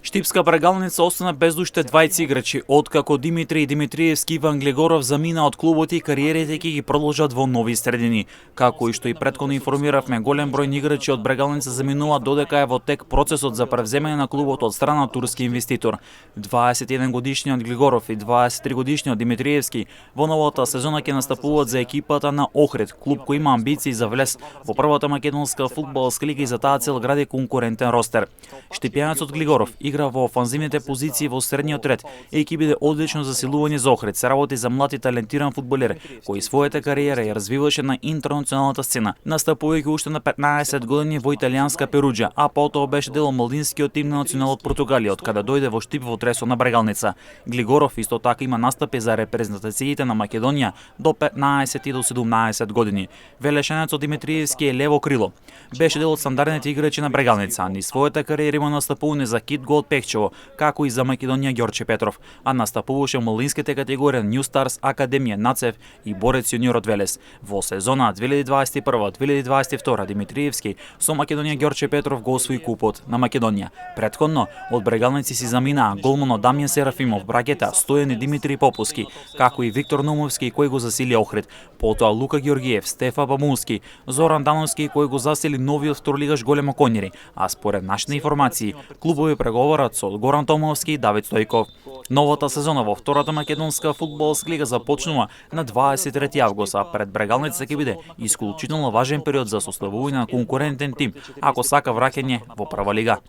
Штипска Брегалница остана без уште двајца играчи, откако Димитри Димитриевски и Иван Глегоров замина од клубот и кариерите ќе ги продолжат во нови средини. Како и што и претходно информиравме, голем број играчи од Брегалница заминуваат додека е во тек процесот за превземање на клубот од страна на турски инвеститор. 21 годишниот Глегоров и 23 годишниот Димитриевски во новата сезона ќе настапуваат за екипата на Охрид, клуб кој има амбиции за влез во првата македонска фудбалска лига и за таа цел гради конкурентен ростер. Штипјанецот Глегоров игра во офанзивните позиции во средниот ред и ќе биде одлично засилување за Охрид. Се работи за млад и талентиран фудбалер кој својата кариера ја развиваше на интернационалната сцена, настапувајќи уште на 15 години во италијанска Перуџа, а потоа беше дел од младинскиот тим на националот Португалија, од каде дојде во Штип во тресот на Брегалница. Глегоров исто така има настапи за репрезентациите на Македонија до 15 и до 17 години. Велешенецот Димитриевски е лево крило. Беше дел од стандардните играчи на Брегалница, ни својата кариера има настапување за Китго од Пехчево, како и за Македонија Ѓорче Петров, а настапуваше во младинските категории New Stars Академија Нацев и Борец јуниор од Велес. Во сезона 2021-2022 Димитриевски со Македонија Ѓорче Петров го освои купот на Македонија. Претходно од Брегалници си заминаа голманот Дамјан Серафимов, бракета Стојан и Димитри Попуски, како и Виктор Нумовски кој го засили Охрид, потоа Лука Ѓоргиев, Стефа Бабунски, Зоран Дановски кој го засили новиот второлигаш Големо Конјери, а според нашите информации клубови преговарат со Горан Томовски и Давид Стојков. Новата сезона во втората македонска фудбалска лига започнува на 23 август, а пред Брегалница ќе биде исклучително важен период за составување на конкурентен тим, ако сака враќање во прва лига.